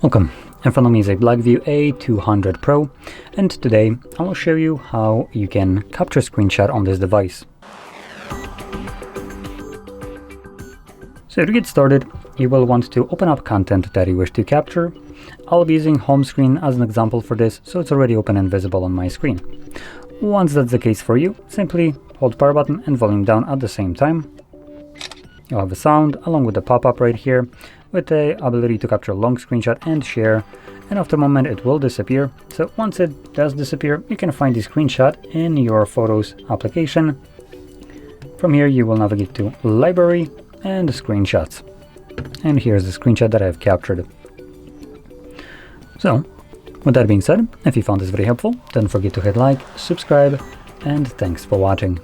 Welcome, in front of me is a Blackview A200 Pro, and today I will show you how you can capture screenshot on this device. So to get started, you will want to open up content that you wish to capture. I'll be using home screen as an example for this, so it's already open and visible on my screen. Once that's the case for you, simply hold power button and volume down at the same time. You'll have a sound along with the pop-up right here with the ability to capture a long screenshot and share, and after a moment it will disappear. So once it does disappear, you can find the screenshot in your Photos application. From here you will navigate to Library and Screenshots, and here's the screenshot that I've captured. So with that being said, if you found this very helpful, don't forget to hit like, subscribe, and thanks for watching.